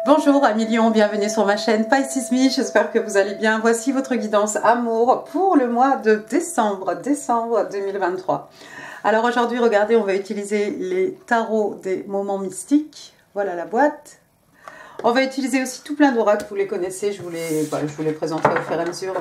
Bonjour amis Lions, bienvenue sur ma chaîne Pisces Me, j'espère que vous allez bien. Voici votre guidance amour pour le mois de décembre 2023. Alors aujourd'hui, regardez, on va utiliser les tarots des moments mystiques. Voilà la boîte. On va utiliser aussi tout plein d'oracles, vous les connaissez, je vous les présenterai au fur et à mesure.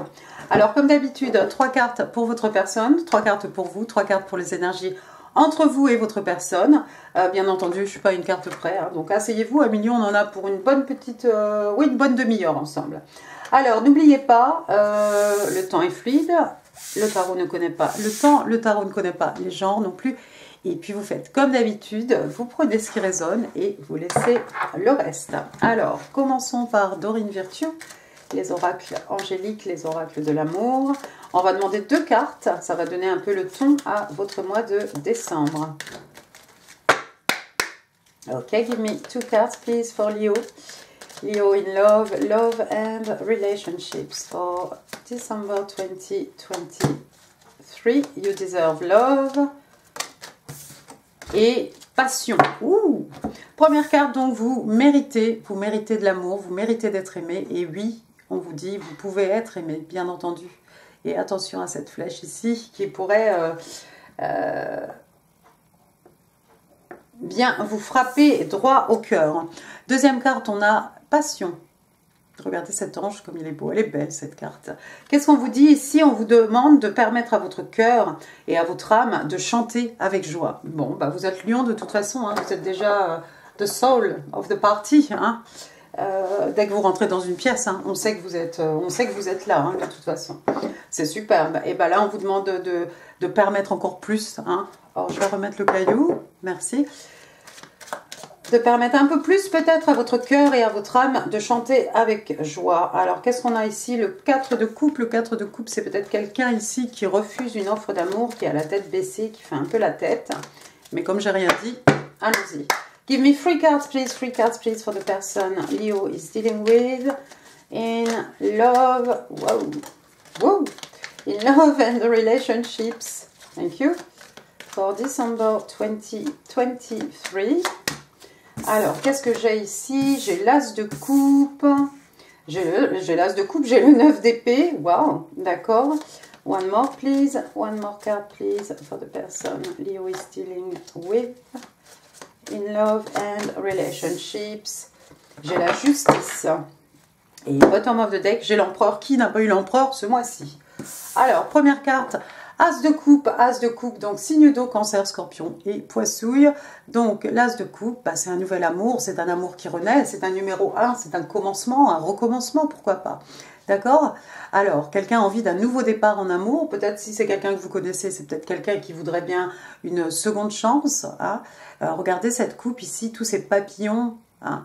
Alors comme d'habitude, 3 cartes pour votre personne, 3 cartes pour vous, 3 cartes pour les énergies entre vous et votre personne. Bien entendu, je ne suis pas une carte près, hein, donc asseyez-vous, à million, on en a pour une bonne petite, une bonne demi-heure ensemble. Alors, n'oubliez pas, le temps est fluide, le tarot ne connaît pas le temps, le tarot ne connaît pas les genres non plus. Et puis vous faites comme d'habitude, vous prenez ce qui résonne et vous laissez le reste. Alors, commençons par Dorine Virtue, les oracles angéliques, les oracles de l'amour. On va demander 2 cartes, ça va donner un peu le ton à votre mois de décembre. Ok, give me 2 cards please for Leo. Leo in love, love and relationships for December 2023. You deserve love. Et passion. Ouh. Première carte, donc vous méritez de l'amour, vous méritez d'être aimé. Et oui, on vous dit, vous pouvez être aimé, bien entendu. Et attention à cette flèche ici qui pourrait bien vous frapper droit au cœur. Deuxième carte, on a passion. Regardez cet ange comme il est beau, elle est belle cette carte. Qu'est-ce qu'on vous dit ici? On vous demande de permettre à votre cœur et à votre âme de chanter avec joie. Bon, bah vous êtes lion de toute façon, hein, vous êtes déjà the soul of the party. Hein. Dès que vous rentrez dans une pièce, hein, on sait que vous êtes là, hein, de toute façon. C'est superbe. Et bien là, on vous demande de permettre encore plus. Hein. Alors, je vais remettre le caillou. Merci. De permettre un peu plus peut-être à votre cœur et à votre âme de chanter avec joie. Alors, qu'est-ce qu'on a ici? Le 4 de coupe. Le 4 de coupe, c'est peut-être quelqu'un ici qui refuse une offre d'amour, qui a la tête baissée, qui fait un peu la tête. Mais comme j'ai rien dit, allons-y. Give me 3 cards, please. 3 cards, please, for the person Leo is dealing with. In love. Wow. Whoa. In love and the relationships. Thank you. For December 2023. Alors, qu'est-ce que j'ai ici? J'ai l'as de coupe. J'ai l'as de coupe, j'ai le 9 d'épée. Wow, d'accord. One more, please. One more card, please, for the person Leo is dealing with. In love and relationships. J'ai la justice. Et bottom of the deck, j'ai l'empereur. Qui n'a pas eu l'empereur ce mois-ci? Alors, première carte, as de coupe, donc signe d'eau, cancer, scorpion et poissouille. Donc, l'as de coupe, bah, c'est un nouvel amour, c'est un amour qui renaît, c'est un numéro 1, c'est un commencement, un recommencement, pourquoi pas. D'accord? Alors, quelqu'un a envie d'un nouveau départ en amour, peut-être si c'est quelqu'un que vous connaissez, c'est peut-être quelqu'un qui voudrait bien une seconde chance. Hein. Regardez cette coupe ici, tous ces papillons, hein.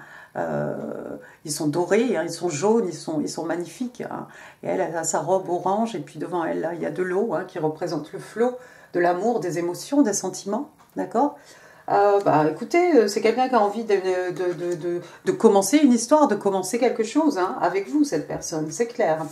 Ils sont dorés, hein, ils sont jaunes, ils sont magnifiques. Hein. Et elle a sa robe orange, et puis devant elle, là, il y a de l'eau hein, qui représente le flot de l'amour, des émotions, des sentiments. D'accord? Bah, écoutez, c'est quelqu'un qui a envie de commencer une histoire, de commencer quelque chose hein, avec vous, cette personne, c'est clair.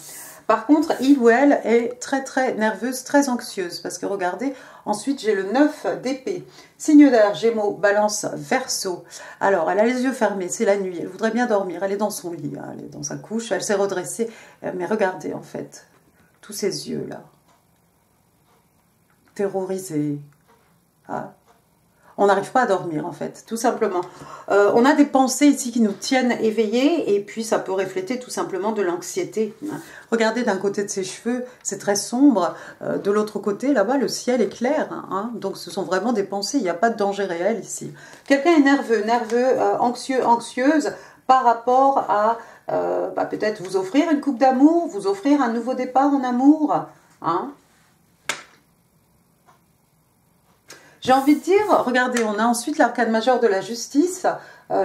Par contre, il ou elle est très nerveuse, très anxieuse, parce que regardez, ensuite j'ai le 9 d'épée, signe d'air, Gémeaux, Balance, Verseau. Alors, elle a les yeux fermés, c'est la nuit, elle voudrait bien dormir, elle est dans son lit, hein, elle est dans sa couche, elle s'est redressée, mais regardez en fait, tous ces yeux-là, terrorisés, hein. On n'arrive pas à dormir en fait, tout simplement. On a des pensées ici qui nous tiennent éveillés et puis ça peut refléter tout simplement de l'anxiété. Regardez d'un côté de ses cheveux, c'est très sombre. De l'autre côté, là-bas, le ciel est clair. Hein, donc ce sont vraiment des pensées, il n'y a pas de danger réel ici. Quelqu'un est nerveux, anxieux, anxieuse par rapport à bah, peut-être vous offrir une coupe d'amour, vous offrir un nouveau départ en amour. Hein. J'ai envie de dire, regardez, on a ensuite l'arcane majeur de la justice.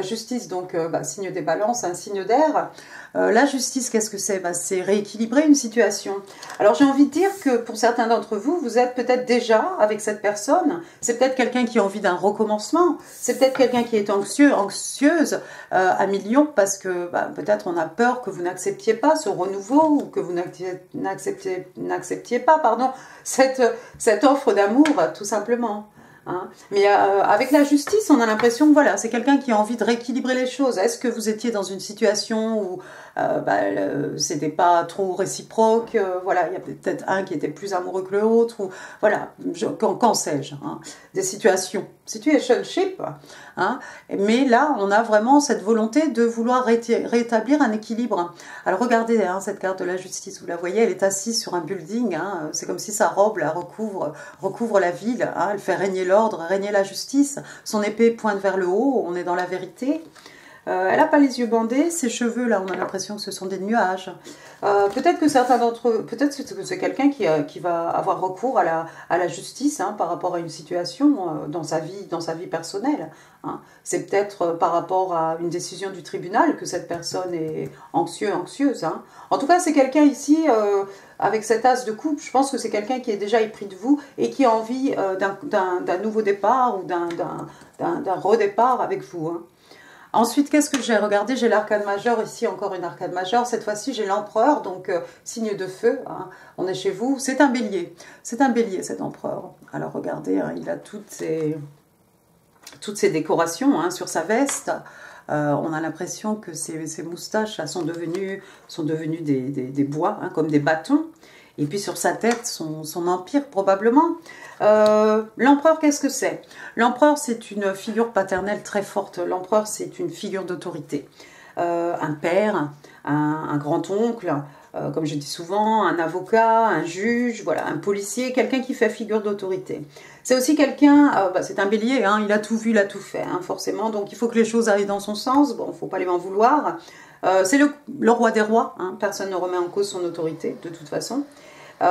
Justice, donc, bah, signe des balances, un signe d'air. La justice, qu'est-ce que c'est? Bah, c'est rééquilibrer une situation. Alors, j'ai envie de dire que pour certains d'entre vous, vous êtes peut-être déjà avec cette personne. C'est peut-être quelqu'un qui a envie d'un recommencement. C'est peut-être quelqu'un qui est anxieux, anxieuse à millions parce que bah, peut-être on a peur que vous n'acceptiez pas ce renouveau ou que vous n'acceptiez pas, pardon, cette offre d'amour, tout simplement. Hein. Mais avec la justice, on a l'impression que voilà, c'est quelqu'un qui a envie de rééquilibrer les choses. Est-ce que vous étiez dans une situation où c'était pas trop réciproque, voilà, il y a peut-être un qui était plus amoureux que l'autre, ou voilà, quand sais-je, hein, des situationship, hein, mais là, on a vraiment cette volonté de vouloir rétablir un équilibre. Alors regardez, hein, cette carte de la justice, vous la voyez, elle est assise sur un building, hein, c'est comme si sa robe la recouvre la ville, hein, elle fait régner l'ordre, régner la justice, son épée pointe vers le haut, on est dans la vérité. Elle n'a pas les yeux bandés, ses cheveux là, on a l'impression que ce sont des nuages. Peut-être que certains d'entre eux, peut-être que c'est quelqu'un qui va avoir recours à la justice, hein, par rapport à une situation dans sa vie personnelle. Hein. C'est peut-être par rapport à une décision du tribunal que cette personne est anxieuse. Hein. En tout cas, c'est quelqu'un ici, avec cet as de coupe, je pense que c'est quelqu'un qui est déjà épris de vous et qui a envie d'un nouveau départ ou d'un redépart avec vous. Hein. Ensuite, qu'est-ce que j'ai regardé? J'ai l'arcane majeur, ici encore une arcane majeure. Cette fois-ci, j'ai l'empereur, donc signe de feu. Hein. On est chez vous. C'est un bélier. C'est un bélier, cet empereur. Alors, regardez, hein, il a toutes ces décorations, hein, sur sa veste. On a l'impression que ses moustaches là, sont devenues des bois, hein, comme des bâtons. Et puis sur sa tête, son empire probablement. L'empereur, qu'est-ce que c'est? L'empereur, c'est une figure paternelle très forte. L'empereur, c'est une figure d'autorité. Un père, un grand-oncle, comme je dis souvent, un avocat, un juge, voilà, un policier, quelqu'un qui fait figure d'autorité. C'est aussi quelqu'un, c'est un bélier, hein, il a tout vu, il a tout fait, hein, forcément, donc il faut que les choses arrivent dans son sens, bon, il ne faut pas les en vouloir. C'est le roi des rois, hein, personne ne remet en cause son autorité, de toute façon.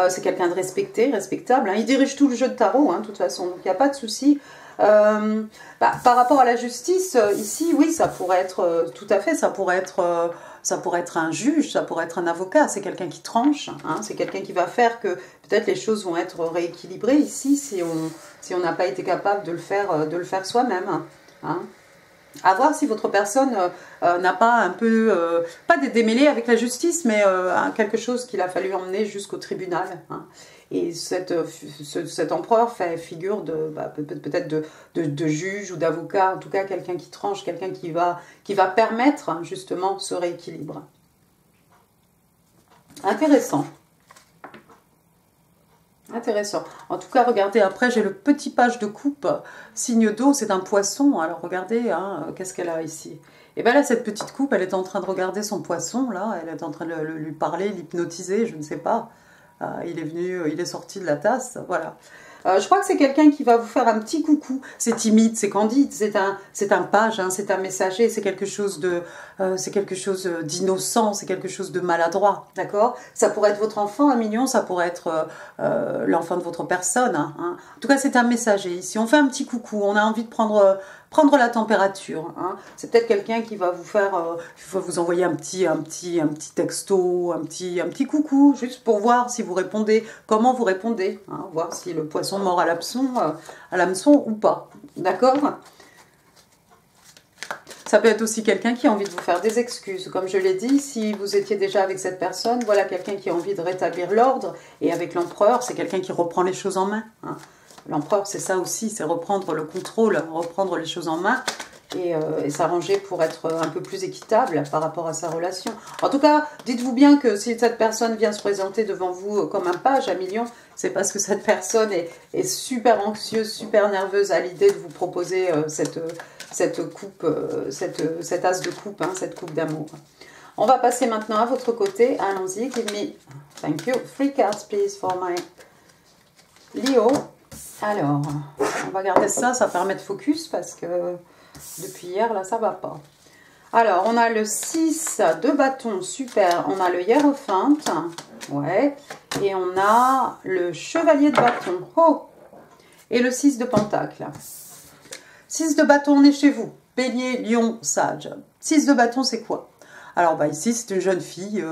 C'est quelqu'un de respecté, respectable. Hein. Il dirige tout le jeu de tarot, hein, de toute façon, donc il n'y a pas de souci. Par rapport à la justice, ici, oui, ça pourrait être, tout à fait, ça pourrait être un juge, ça pourrait être un avocat, c'est quelqu'un qui tranche, hein, c'est quelqu'un qui va faire que peut-être les choses vont être rééquilibrées ici si on n'a pas été capable de le faire soi-même. Hein. À voir si votre personne n'a pas un peu, pas des démêlés avec la justice, mais quelque chose qu'il a fallu emmener jusqu'au tribunal. Hein. Et cet empereur fait figure peut-être de juge ou d'avocat, en tout cas quelqu'un qui tranche, quelqu'un qui va permettre, hein, justement ce rééquilibre. Intéressant. Intéressant. En tout cas, regardez, après, j'ai le petit page de coupe, signe d'eau, c'est un poisson. Alors, regardez, hein, qu'est-ce qu'elle a ici? Et bien là, cette petite coupe, elle est en train de regarder son poisson, là. Elle est en train de lui parler, l'hypnotiser, je ne sais pas. Il est sorti de la tasse, voilà. Je crois que c'est quelqu'un qui va vous faire un petit coucou. C'est timide, c'est candide, c'est un page, hein, c'est un messager, c'est quelque chose d'innocent, c'est quelque chose de maladroit, d'accord? Ça pourrait être votre enfant, un mignon, ça pourrait être l'enfant de votre personne. Hein. En tout cas, c'est un messager. Ici, on fait un petit coucou, on a envie de prendre la température. Hein. C'est peut-être quelqu'un qui va vous envoyer un petit texto, un petit coucou, juste pour voir si vous répondez, comment vous répondez, hein, voir si le poisson mord à l'hameçon ou pas. D'accord? Ça peut être aussi quelqu'un qui a envie de vous faire des excuses. Comme je l'ai dit, si vous étiez déjà avec cette personne, voilà quelqu'un qui a envie de rétablir l'ordre. Et avec l'empereur, c'est quelqu'un qui reprend les choses en main. Hein. L'empereur, c'est ça aussi, c'est reprendre le contrôle, reprendre les choses en main et s'arranger pour être un peu plus équitable par rapport à sa relation. En tout cas, dites-vous bien que si cette personne vient se présenter devant vous comme un page à million, c'est parce que cette personne est super anxieuse, super nerveuse à l'idée de vous proposer cette coupe, cet as de coupe, hein, cette coupe d'amour. On va passer maintenant à votre côté. Allons-y, give me, thank you, 3 cards please for my Leo. Alors, on va garder ça, ça permet de focus parce que depuis hier, là, ça va pas. Alors, on a le 6 de bâton, super. On a le hiérophante, ouais. Et on a le chevalier de bâton, oh. Et le 6 de pentacle. 6 de bâton, on est chez vous. Bélier, lion, sage. 6 de bâton, c'est quoi? Alors bah ici c'est une jeune fille,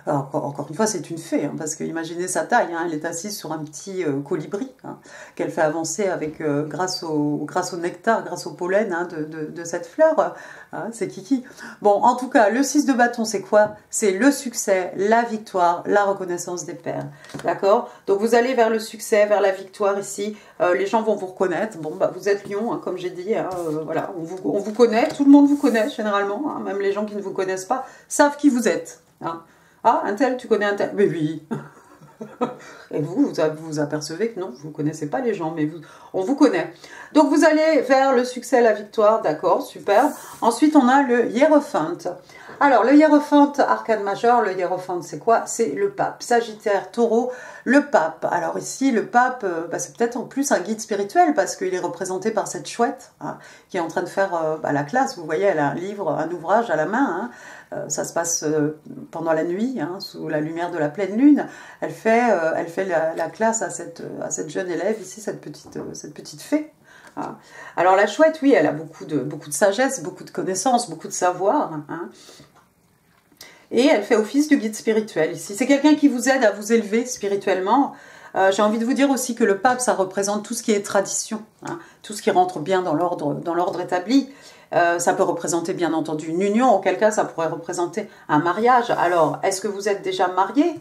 encore une fois c'est une fée, hein, parce que imaginez sa taille, hein, elle est assise sur un petit colibri, hein, qu'elle fait avancer avec, grâce au nectar, grâce au pollen, hein, de cette fleur, hein, c'est Kiki. Bon, en tout cas, le 6 de bâton c'est quoi? C'est le succès, la victoire, la reconnaissance des pairs, d'accord? Donc vous allez vers le succès, vers la victoire ici, les gens vont vous reconnaître. Bon, bah, vous êtes Lion, hein, comme j'ai dit, hein, voilà, on vous connaît, tout le monde vous connaît généralement, hein, même les gens qui ne vous connaissent pas savent qui vous êtes. Hein. Ah, un tel, tu connais un tel? Mais oui. Et vous vous apercevez que non, vous ne connaissez pas les gens, mais on vous connaît. Donc vous allez vers le succès, la victoire, d'accord, super. Ensuite, on a le Hiérophant. Alors, le Hiérophant, arcane majeur, le Hiérophant, c'est quoi? C'est le pape. Sagittaire, taureau, le pape. Alors ici, le pape, bah, c'est peut-être en plus un guide spirituel, parce qu'il est représenté par cette chouette, hein, qui est en train de faire bah, la classe. Vous voyez, elle a un livre, un ouvrage à la main, hein. Ça se passe pendant la nuit, hein, sous la lumière de la pleine lune. Elle fait la classe à cette jeune élève, ici, cette petite fée. Hein. Alors la chouette, oui, elle a beaucoup de sagesse, beaucoup de connaissances, beaucoup de savoir. Hein. Et elle fait office de guide spirituel ici. C'est quelqu'un qui vous aide à vous élever spirituellement. J'ai envie de vous dire aussi que le pape, ça représente tout ce qui est tradition, hein, tout ce qui rentre bien dans l'ordre établi. Ça peut représenter bien entendu une union, auquel cas ça pourrait représenter un mariage. Alors, est-ce que vous êtes déjà marié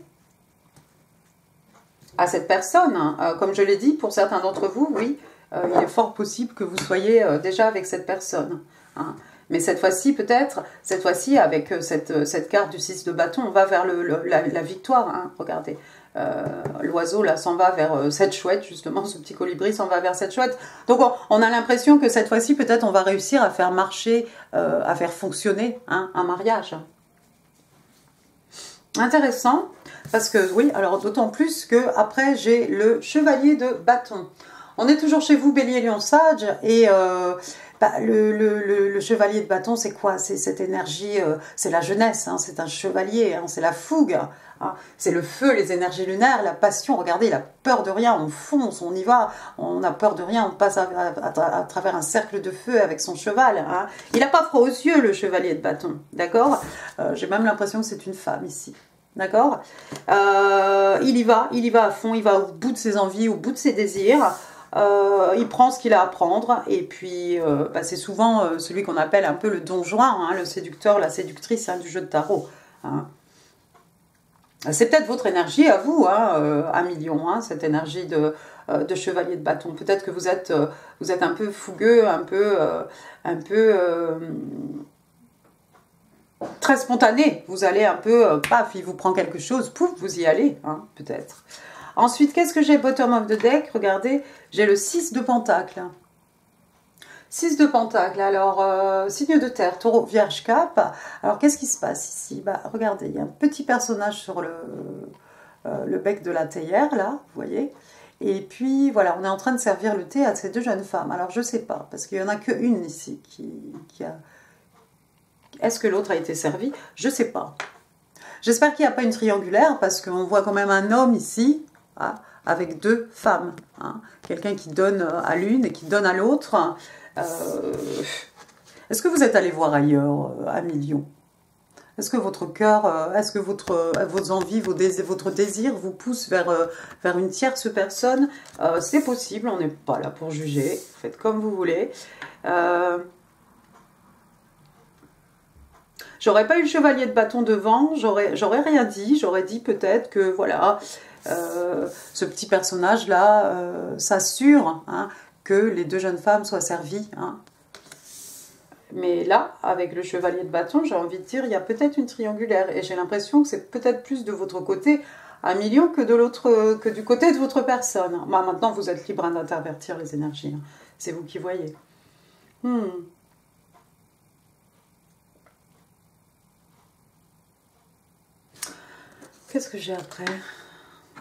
à cette personne? Comme je l'ai dit, pour certains d'entre vous, oui, il est fort possible que vous soyez déjà avec cette personne. Hein. Mais cette fois-ci, peut-être, avec cette carte du 6 de bâton, on va vers la victoire. Hein. Regardez, l'oiseau là s'en va vers cette chouette, justement, ce petit colibri s'en va vers cette chouette. Donc on a l'impression que cette fois-ci, peut-être, on va réussir à faire marcher, à faire fonctionner, hein, un mariage. Intéressant, parce que oui, alors d'autant plus que après j'ai le chevalier de bâton. On est toujours chez vous, Bélier, Lion, Sage, et bah, le chevalier de bâton, c'est quoi? C'est cette énergie, c'est la jeunesse, hein, c'est un chevalier, hein, c'est la fougue, hein, c'est le feu, les énergies lunaires, la passion. Regardez, il a peur de rien, on fonce, on y va, on a peur de rien, on passe à travers un cercle de feu avec son cheval. Hein. Il n'a pas froid aux yeux, le chevalier de bâton, d'accord? J'ai même l'impression que c'est une femme ici. D'accord, il y va à fond, il va au bout de ses envies, au bout de ses désirs. Il prend ce qu'il a à prendre, et puis bah, c'est souvent celui qu'on appelle un peu le don Juan, hein, le séducteur, la séductrice, hein, du jeu de tarot. Hein. C'est peut-être votre énergie à vous, hein, à million, hein, cette énergie de chevalier de bâton. Peut-être que vous êtes un peu fougueux, un peu très spontané. Vous allez un peu, paf, il vous prend quelque chose, pouf, vous y allez, hein, peut-être. Ensuite, qu'est-ce que j'ai? Bottom of the deck, regardez, j'ai le 6 de pentacle. 6 de pentacle, alors, signe de terre, taureau, vierge, cap. Alors, qu'est-ce qui se passe ici? Bah, regardez, il y a un petit personnage sur le bec de la théière, là, vous voyez. Et puis, voilà, on est en train de servir le thé à ces deux jeunes femmes. Alors, je ne sais pas, parce qu'il n'y en a qu'une ici qui a... Est-ce que l'autre a été servie? Je ne sais pas. J'espère qu'il n'y a pas une triangulaire, parce qu'on voit quand même un homme ici, hein, avec deux femmes. Hein. Quelqu'un qui donne à l'une et qui donne à l'autre. Est-ce que vous êtes allé voir ailleurs, à million? Est-ce que votre cœur, est-ce que vos envies, votre désir vous pousse vers une tierce personne? C'est possible, on n'est pas là pour juger. Faites comme vous voulez. J'aurais pas eu le chevalier de bâton devant, j'aurais rien dit, j'aurais dit peut-être que voilà, ce petit personnage-là s'assure, hein, que les deux jeunes femmes soient servies. Hein. Mais là, avec le chevalier de bâton, j'ai envie de dire, il y a peut-être une triangulaire, et j'ai l'impression que c'est peut-être plus de votre côté à million que du côté de votre personne. Bah, maintenant, vous êtes libre d'intervertir les énergies, hein. C'est vous qui voyez. Qu'est-ce que j'ai après?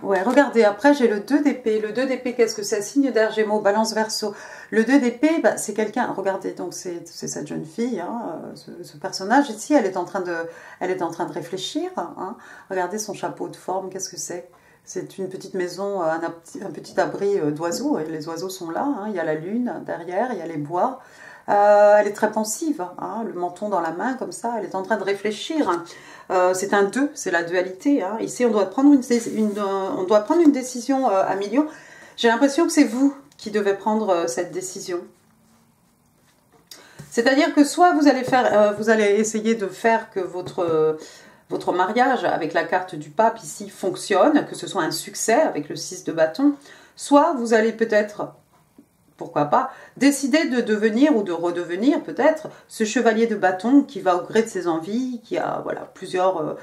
Ouais, regardez, après j'ai le 2 d'épée. Le 2 d'épée, qu'est-ce que c'est? Signe d'air, Gémeaux, Balance, Verseau. Le 2 d'épée, bah, c'est quelqu'un, regardez, donc c'est cette jeune fille, hein, ce personnage ici, elle est en train de réfléchir. Hein. Regardez son chapeau de forme, qu'est-ce que c'est? C'est une petite maison, un petit abri d'oiseaux, et les oiseaux sont là. Hein. Il y a la lune derrière, il y a les bois. Elle est très pensive, hein, le menton dans la main, comme ça, elle est en train de réfléchir. C'est un 2, c'est la dualité. Hein. Ici, on doit prendre une décision à million. J'ai l'impression que c'est vous qui devez prendre cette décision. C'est-à-dire que soit vous allez essayer de faire que votre mariage avec la carte du pape ici fonctionne, que ce soit un succès avec le 6 de bâton, soit vous allez peut-être pourquoi pas, décider de devenir ou de redevenir peut-être ce chevalier de bâton qui va au gré de ses envies, qui a voilà, plusieurs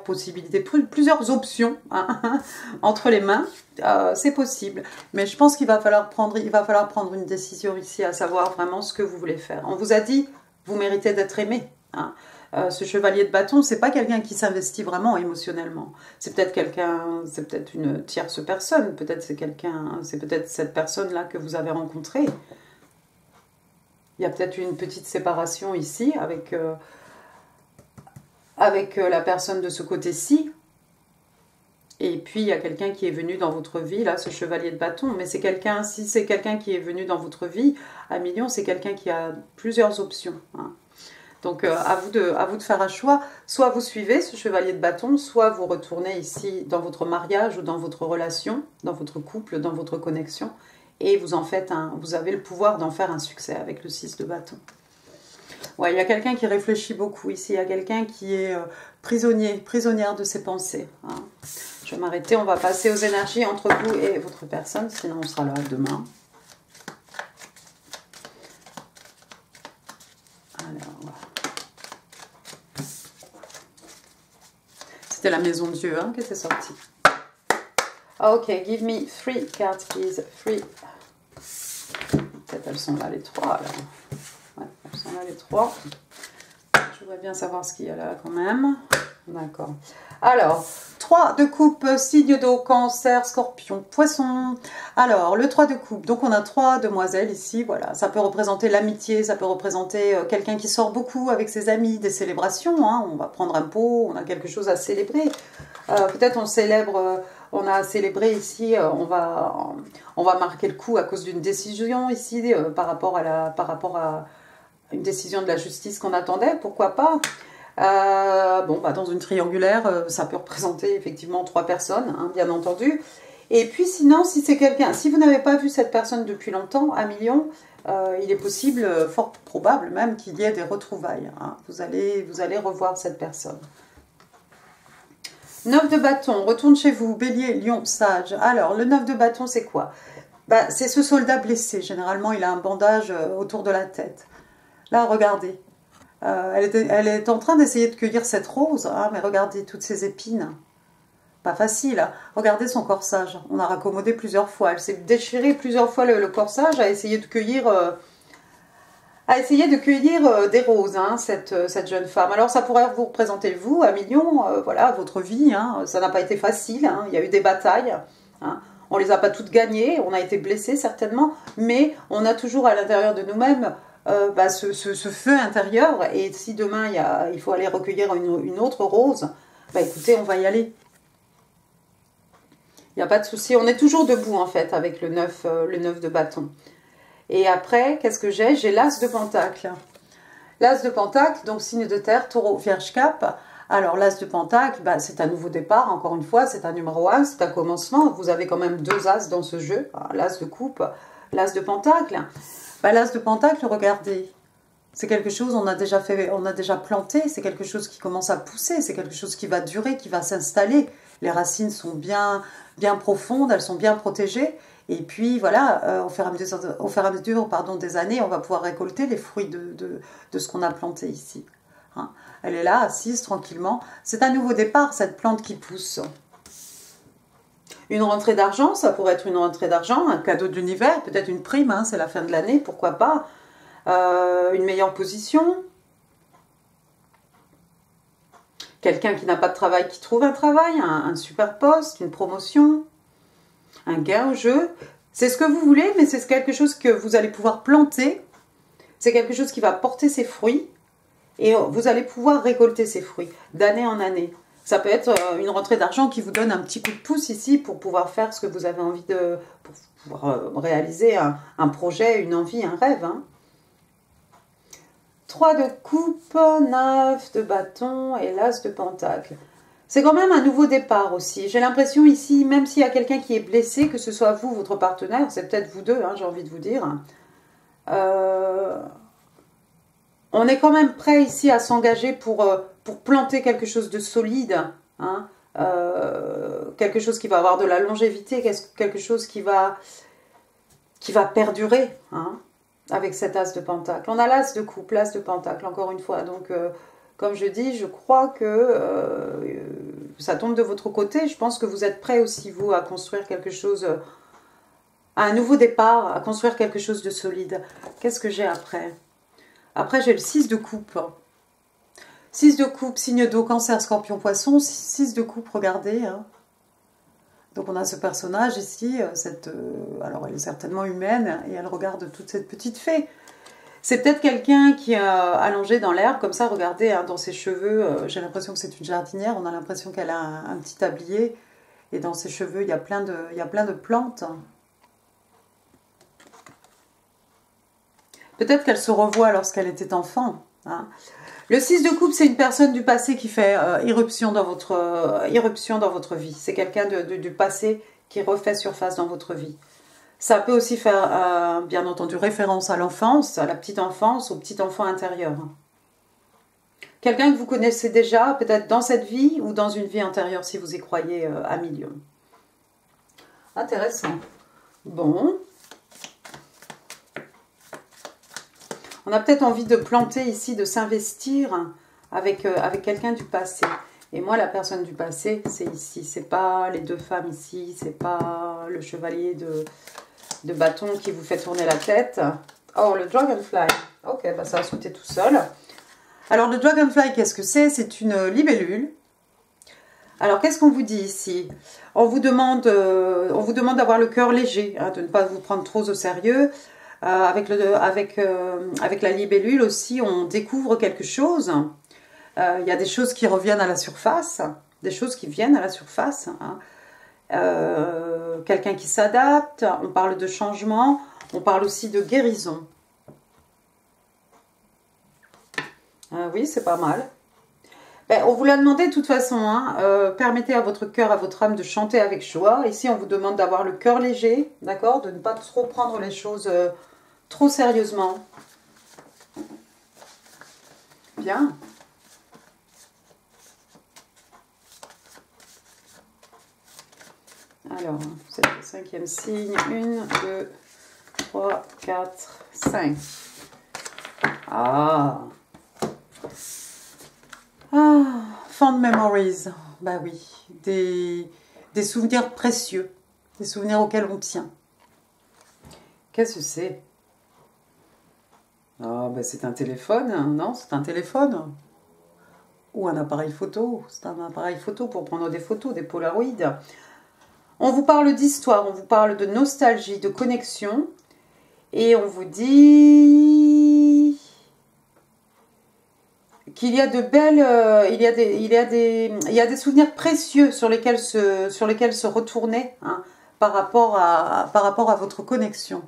possibilités, plusieurs options hein, entre les mains, c'est possible. Mais je pense qu'il va falloir prendre une décision ici, à savoir vraiment ce que vous voulez faire. On vous a dit, vous méritez d'être aimé. Hein. Ce chevalier de bâton, c'est pas quelqu'un qui s'investit vraiment émotionnellement. C'est peut-être une tierce personne, c'est peut-être cette personne-là que vous avez rencontrée. Il y a peut-être une petite séparation ici avec la personne de ce côté-ci. Et puis il y a quelqu'un qui est venu dans votre vie, là, ce chevalier de bâton. Mais si c'est quelqu'un qui est venu dans votre vie, à million, c'est quelqu'un qui a plusieurs options. Hein. Donc, à vous de faire un choix. Soit vous suivez ce chevalier de bâton, soit vous retournez ici dans votre mariage ou dans votre relation, dans votre couple, dans votre connexion. Et vous avez le pouvoir d'en faire un succès avec le 6 de bâton. Ouais, il y a quelqu'un qui réfléchit beaucoup ici. Il y a quelqu'un qui est prisonnière de ses pensées. Hein. Je vais m'arrêter. On va passer aux énergies entre vous et votre personne. Sinon, on sera là demain. Alors, c'était la maison de Dieu hein, qui était sortie. Ok, give me 3 cards, please. 3. Peut-être elles sont là, les 3. Alors. Ouais, elles sont là, les 3. Je voudrais bien savoir ce qu'il y a là, quand même. D'accord. Alors, 3 de coupe, signe d'eau, cancer, scorpion, poisson. Alors, le 3 de coupe, donc on a 3 demoiselles ici, voilà. Ça peut représenter l'amitié, ça peut représenter quelqu'un qui sort beaucoup avec ses amis, des célébrations, hein. On va prendre un pot, on a quelque chose à célébrer. Peut-être on a célébré ici, on va marquer le coup à cause d'une décision ici, par rapport à une décision de la justice qu'on attendait, pourquoi pas. Dans une triangulaire, ça peut représenter effectivement 3 personnes, hein, bien entendu. Et puis sinon, si vous n'avez pas vu cette personne depuis longtemps, à million, il est possible, fort probable même, qu'il y ait des retrouvailles. Hein. Vous allez revoir cette personne. 9 de bâton, retourne chez vous, bélier, lion, sage. Alors, le 9 de bâton, c'est quoi? C'est ce soldat blessé. Généralement, il a un bandage autour de la tête. Là, regardez. Elle est en train d'essayer de cueillir cette rose, hein, mais regardez toutes ces épines. Pas facile. Hein. Regardez son corsage. On a raccommodé plusieurs fois. Elle s'est déchirée plusieurs fois le corsage à essayer de cueillir, des roses, hein, cette jeune femme. Alors ça pourrait vous représenter, vous, à million, voilà, votre vie. Hein, ça n'a pas été facile. Hein, il y a eu des batailles. Hein, on ne les a pas toutes gagnées. On a été blessés certainement. Mais on a toujours à l'intérieur de nous-mêmes ce feu intérieur. Et si demain il faut aller recueillir une autre rose, écoutez, on va y aller. Il n'y a pas de souci. On est toujours debout en fait avec le 9 de bâton. Et après, qu'est-ce que j'ai? J'ai l'as de pentacle. L'as de pentacle, donc signe de terre, taureau, vierge, cap. Alors l'as de pentacle, c'est un nouveau départ, encore une fois, c'est un numéro 1, c'est un commencement. Vous avez quand même 2 as dans ce jeu, l'as de coupe, l'as de pentacle. L'as de pentacle, regardez, c'est quelque chose, on a déjà planté, c'est quelque chose qui commence à pousser, c'est quelque chose qui va durer, qui va s'installer. Les racines sont bien profondes, elles sont bien protégées. Et puis voilà, au fur et à mesure des années, on va pouvoir récolter les fruits de ce qu'on a planté ici. Hein. Elle est là, assise tranquillement. C'est un nouveau départ, cette plante qui pousse. Une rentrée d'argent, ça pourrait être une rentrée d'argent, un cadeau de l'univers, peut-être une prime, hein, c'est la fin de l'année, pourquoi pas. Une meilleure position. Quelqu'un qui n'a pas de travail, qui trouve un travail, un super poste, une promotion. Un gain au jeu, c'est ce que vous voulez, mais c'est quelque chose que vous allez pouvoir planter, c'est quelque chose qui va porter ses fruits, et vous allez pouvoir récolter ces fruits, d'année en année. Ça peut être une rentrée d'argent qui vous donne un petit coup de pouce ici, pour pouvoir faire ce que vous avez envie pour pouvoir réaliser un projet, une envie, un rêve. Hein. 3 de coupe, 9 de bâton, et l'as de pentacle. C'est quand même un nouveau départ aussi. J'ai l'impression ici, même s'il y a quelqu'un qui est blessé, que ce soit vous, votre partenaire, c'est peut-être vous deux, hein, j'ai envie de vous dire. On est quand même prêt ici à s'engager pour planter quelque chose de solide. Hein, quelque chose qui va avoir de la longévité, quelque chose qui va va perdurer, hein, avec cet as de pentacle. On a l'as de coupe, l'as de pentacle, encore une fois. Donc, comme je dis, je crois que ça tombe de votre côté. Je pense que vous êtes prêts aussi, vous, à construire quelque chose, à un nouveau départ, à construire quelque chose de solide. Qu'est-ce que j'ai après? Après, j'ai le 6 de coupe. 6 de coupe, signe d'eau, cancer, scorpion, poisson. 6 de coupe, regardez. Hein. Donc, on a ce personnage ici. Alors, elle est certainement humaine et elle regarde toute cette petite fée. C'est peut-être quelqu'un qui est allongé dans l'herbe, comme ça, regardez, hein, dans ses cheveux. J'ai l'impression que c'est une jardinière. On a l'impression qu'elle a un petit tablier. Et dans ses cheveux, il y a plein de plantes. Peut-être qu'elle se revoit lorsqu'elle était enfant. Hein. Le 6 de coupe, c'est une personne du passé qui fait irruption dans votre vie. C'est quelqu'un du passé qui refait surface dans votre vie. Ça peut aussi faire, bien entendu, référence à l'enfance, à la petite enfance, au petit enfant intérieur. Quelqu'un que vous connaissez déjà, peut-être dans cette vie ou dans une vie antérieure, si vous y croyez à million. Intéressant. Bon. On a peut-être envie de planter ici, de s'investir avec quelqu'un du passé. Et moi, la personne du passé, c'est ici. C'est pas les deux femmes ici. C'est pas le chevalier de bâton qui vous fait tourner la tête. Oh, le dragonfly. Ok, bah ça a sauté tout seul. Alors, le dragonfly, qu'est-ce que c'est? C'est une libellule. Alors, qu'est-ce qu'on vous dit ici? On vous demande d'avoir le cœur léger, hein, de ne pas vous prendre trop au sérieux. Avec la libellule aussi, on découvre quelque chose. Il y a des choses qui reviennent à la surface, des choses qui viennent à la surface. Hein. Quelqu'un qui s'adapte, on parle de changement, on parle aussi de guérison. Oui, c'est pas mal. Ben, on vous l'a demandé de toute façon. Hein. Permettez à votre cœur, à votre âme de chanter avec joie. Ici, on vous demande d'avoir le cœur léger, d'accord, de ne pas trop prendre les choses trop sérieusement. Bien. Alors, c'est le cinquième signe. 1, 2, 3, 4, 5. Ah. Ah. Fond memories. Bah oui. Des souvenirs précieux. Des souvenirs auxquels on tient. Qu'est-ce que c'est? Ah, ben c'est un téléphone, non? C'est un téléphone. Ou un appareil photo. C'est un appareil photo pour prendre des photos, des polaroïdes. On vous parle d'histoire, on vous parle de nostalgie, de connexion. Et on vous dit qu'il y a de belles... il y a des souvenirs précieux sur lesquels se retourner, hein, par rapport à votre connexion.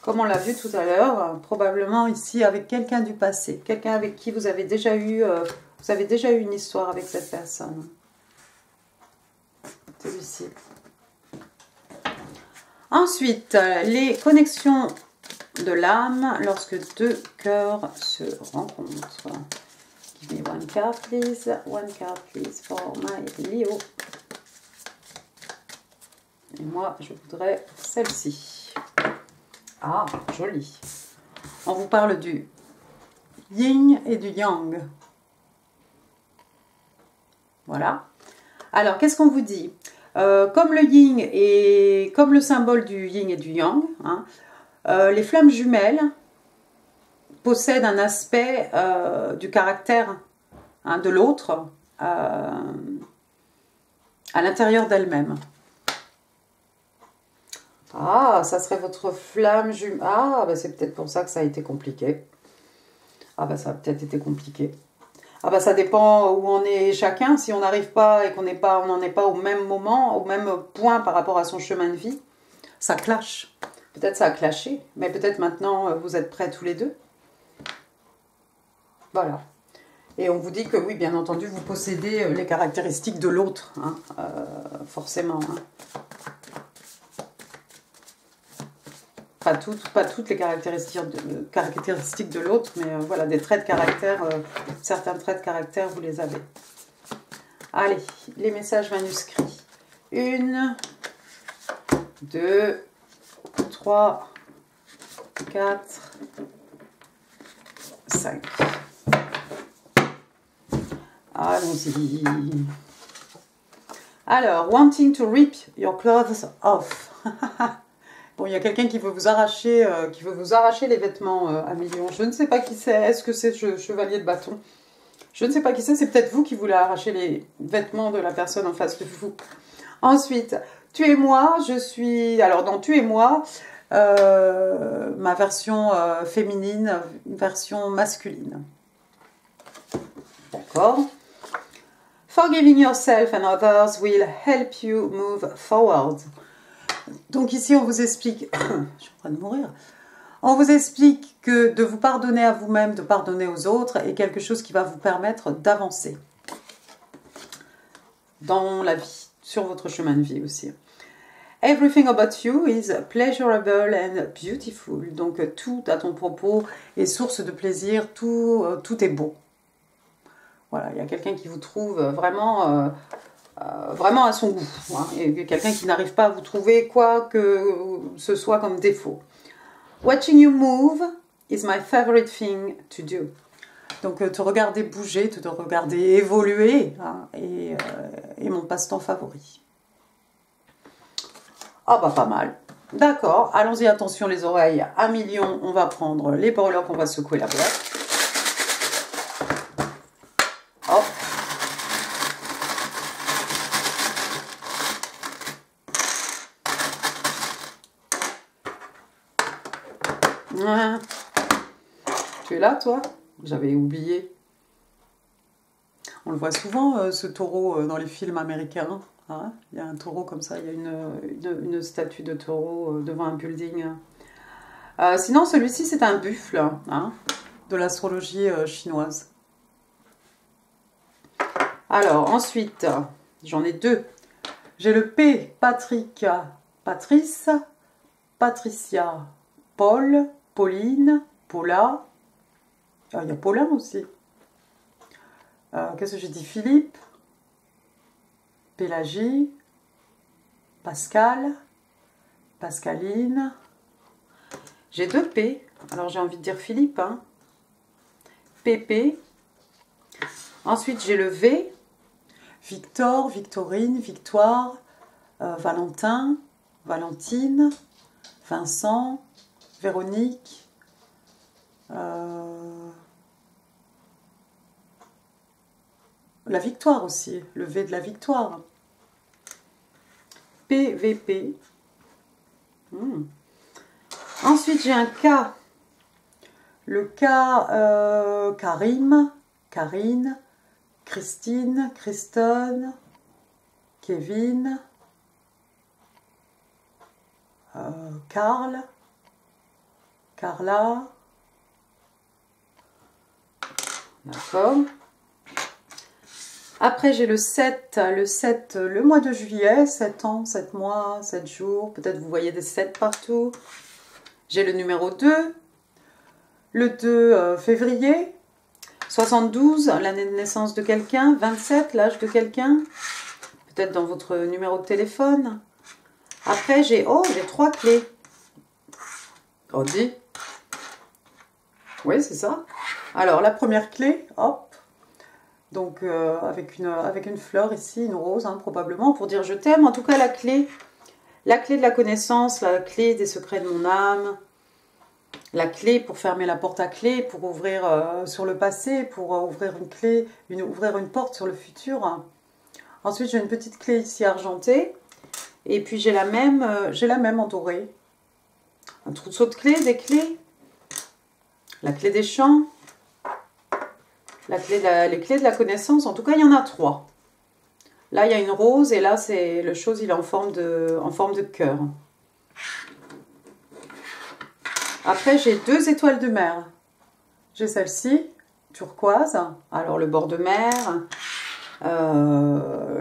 Comme on l'a vu tout à l'heure, probablement ici avec quelqu'un du passé, quelqu'un avec qui vous avez déjà eu une histoire avec cette personne. Celui-ci. Ensuite, les connexions de l'âme lorsque deux cœurs se rencontrent. Give me one card, please. One card, please, for my Leo. Et moi, je voudrais celle-ci. Ah, joli. On vous parle du yin et du yang. Voilà. Alors, qu'est-ce qu'on vous dit? Comme le yin et comme le symbole du yin et du yang, hein, les flammes jumelles possèdent un aspect du caractère, hein, de l'autre à l'intérieur d'elle-même. Ah, ça serait votre flamme jumelle. Ah, bah c'est peut-être pour ça que ça a été compliqué. Ah, bah ça a peut-être été compliqué. Ah, bah ça dépend où on est chacun. Si on n'arrive pas et qu'on n'en est pas au même moment, au même point par rapport à son chemin de vie, ça clash. Peut-être ça a clashé, mais peut-être maintenant vous êtes prêts tous les deux. Voilà. Et on vous dit que oui, bien entendu, vous possédez les caractéristiques de l'autre, hein, forcément. Hein. Pas toutes les caractéristiques de l'autre, mais voilà, des traits de caractère, certains traits de caractère, vous les avez. Allez, les messages manuscrits. 1, 2, 3, 4, 5. Allons-y. Alors, wanting to rip your clothes off. Bon, il y a quelqu'un qui veut vous arracher, les vêtements à millions. Je ne sais pas qui c'est. Est-ce que c'est le chevalier de bâton? Je ne sais pas qui c'est. C'est peut-être vous qui voulez arracher les vêtements de la personne en face de vous. Ensuite, tu et moi, je suis... Alors, dans tu et moi, ma version féminine, version masculine. D'accord. Forgiving yourself and others will help you move forward. Donc ici, on vous explique... je suis en train de mourir. On vous explique que de vous pardonner à vous-même, de pardonner aux autres, est quelque chose qui va vous permettre d'avancer dans la vie, sur votre chemin de vie aussi. Everything about you is pleasurable and beautiful. Donc tout à ton propos est source de plaisir, tout est beau. Voilà, il y a quelqu'un qui vous trouve vraiment à son goût. Hein, et quelqu'un qui n'arrive pas à vous trouver quoi que ce soit comme défaut. Watching you move is my favorite thing to do. Donc te regarder bouger, te regarder évoluer hein, est mon passe-temps favori. Ah bah pas mal. D'accord, allons-y, attention les oreilles. 1 million, on va prendre les breloques, on va secouer la boîte. Hop. Tu es là, toi? J'avais oublié. On le voit souvent, ce taureau, dans les films américains. Hein, il y a un taureau comme ça, il y a une statue de taureau devant un building. Sinon, celui-ci, c'est un buffle hein, de l'astrologie chinoise. Alors, ensuite, j'en ai deux. J'ai le P, Patrick, Patrice, Patricia, Paul, Pauline, Paula. Il y a Paulin aussi. Qu'est-ce que j'ai dit? Philippe, Pélagie, Pascal, Pascaline. J'ai deux P. Alors j'ai envie de dire Philippe. Hein. Pépé. Ensuite j'ai le V. Victor, Victorine, Victoire, Valentin, Valentine, Vincent, Véronique. La victoire aussi, le V de la victoire. PVP. Ensuite, j'ai un K. Le K, Karim, Karine, Christine, Christone, Kevin, Karl, Carla. D'accord. Après, j'ai le 7, le mois de juillet, 7 ans, 7 mois, 7 jours. Peut-être vous voyez des 7 partout. J'ai le numéro 2, le 2 février, 72, l'année de naissance de quelqu'un, 27, l'âge de quelqu'un. Peut-être dans votre numéro de téléphone. Après, j'ai 3 clés. Oh, dis. Oui, c'est ça. Alors, la première clé, hop. Donc, avec une fleur ici, une rose, hein, probablement, pour dire je t'aime. En tout cas, la clé de la connaissance, la clé des secrets de mon âme, la clé pour fermer la porte à clé, pour ouvrir sur le passé, pour ouvrir une clé, ouvrir une porte sur le futur. Ensuite, j'ai une petite clé ici argentée. Et puis, j'ai la même en doré. Un trousseau de clés, des clés. La clé des champs. Les clés de la connaissance, en tout cas, il y en a 3. Là, il y a une rose et là, c'est le chose, il est en forme de cœur. Après, j'ai 2 étoiles de mer. J'ai celle-ci, turquoise. Alors, le bord de mer.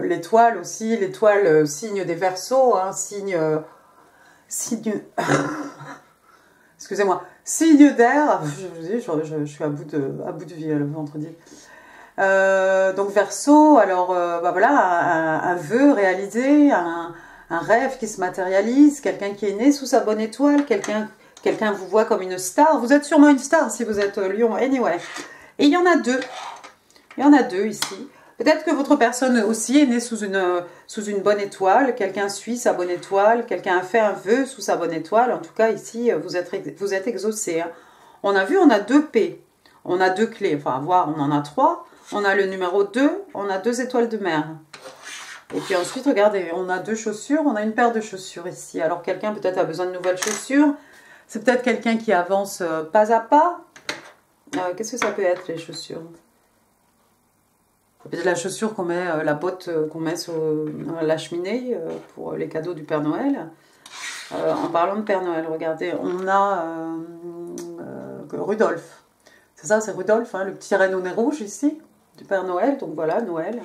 L'étoile aussi, l'étoile signe des Verseaux, hein, signe excusez-moi, signe d'air. Je suis à bout de vie le vendredi. Donc Verseau, alors voilà, un vœu réalisé, un un rêve qui se matérialise, quelqu'un qui est né sous sa bonne étoile, quelqu'un vous voit comme une star. Vous êtes sûrement une star si vous êtes Lion, anyway. Et il y en a deux. Il y en a deux ici. Peut-être que votre personne aussi est née sous une bonne étoile. Quelqu'un suit sa bonne étoile. Quelqu'un a fait un vœu sous sa bonne étoile. En tout cas, ici, vous êtes exaucé. Hein. On a vu, on a 2 P. On a 2 clés. Enfin, voir, on en a 3. On a le numéro 2. On a 2 étoiles de mer. Et puis ensuite, regardez, on a 2 chaussures. On a une paire de chaussures ici. Alors, quelqu'un peut-être a besoin de nouvelles chaussures. C'est peut-être quelqu'un qui avance pas à pas. Qu'est-ce que ça peut être, les chaussures? Peut-être la chaussure qu'on met, la botte qu'on met sur la cheminée pour les cadeaux du Père Noël. En parlant de Père Noël, regardez, on a Rudolph. C'est ça, c'est Rudolph, hein, le petit renne au nez rouge ici, du Père Noël. Donc voilà, Noël.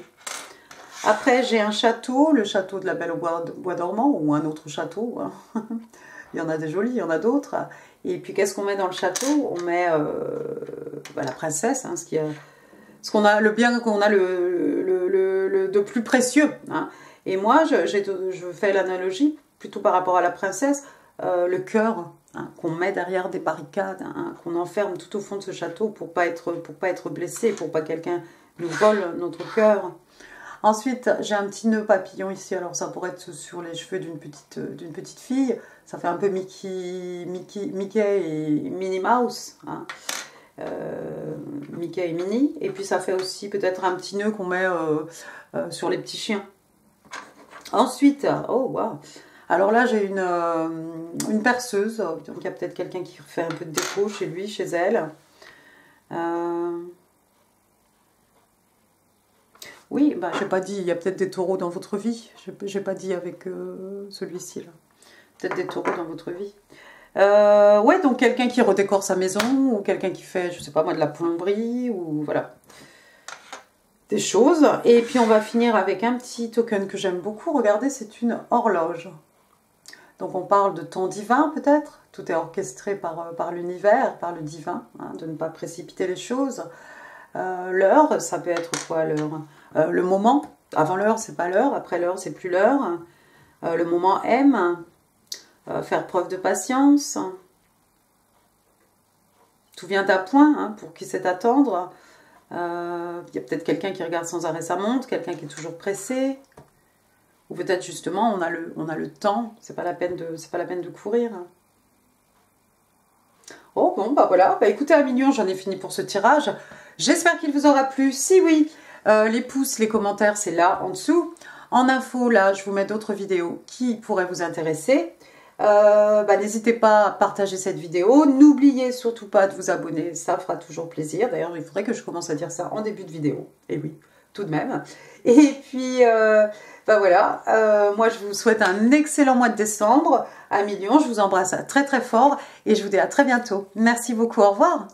Après, j'ai un château, le château de la Belle au Bois dormant, ou un autre château. Hein. Il y en a des jolis, il y en a d'autres. Et puis, qu'est-ce qu'on met dans le château? On met la princesse, hein, ce qu'on a, le bien qu'on a de plus précieux. Hein. Et moi, je fais l'analogie, plutôt par rapport à la princesse, le cœur hein, qu'on met derrière des barricades, hein, qu'on enferme tout au fond de ce château pour pas être blessé, pour pas que quelqu'un nous vole notre cœur. Ensuite, j'ai un petit nœud papillon ici. Alors, ça pourrait être sur les cheveux d'une petite fille. Ça fait un peu Mickey et Minnie Mouse. Hein. Mickey et Minnie. Et puis, ça fait aussi peut-être un petit nœud qu'on met sur les petits chiens. Ensuite, oh, waouh! Alors là, j'ai une perceuse. Donc, il y a peut-être quelqu'un qui fait un peu de déco chez lui, chez elle. Oui, bah, j'ai pas dit, il y a peut-être des taureaux dans votre vie. J'ai pas dit avec celui-ci là. Peut-être des taureaux dans votre vie. Ouais, donc quelqu'un qui redécore sa maison, ou quelqu'un qui fait, je sais pas moi, de la plomberie, ou voilà. Des choses. Et puis on va finir avec un petit token que j'aime beaucoup. Regardez, c'est une horloge. Donc on parle de temps divin peut-être. Tout est orchestré par l'univers, par le divin, hein, de ne pas précipiter les choses. L'heure, ça peut être quoi l'heure? Le moment, avant l'heure c'est pas l'heure, après l'heure c'est plus l'heure. Le moment M, faire preuve de patience. Tout vient à point hein, pour qui sait attendre. Il y a peut-être quelqu'un qui regarde sans arrêt sa montre, quelqu'un qui est toujours pressé. Ou peut-être justement on a le temps, c'est pas la peine de courir. Oh bon, bah voilà, bah écoutez, à million, j'en ai fini pour ce tirage. J'espère qu'il vous aura plu. Si oui, les pouces, les commentaires, c'est là en dessous. En info, là, je vous mets d'autres vidéos qui pourraient vous intéresser. N'hésitez pas à partager cette vidéo. N'oubliez surtout pas de vous abonner, ça fera toujours plaisir. D'ailleurs, il faudrait que je commence à dire ça en début de vidéo. Et oui, tout de même. Et puis, voilà, moi je vous souhaite un excellent mois de décembre. À million, je vous embrasse très très fort et je vous dis à très bientôt. Merci beaucoup, au revoir.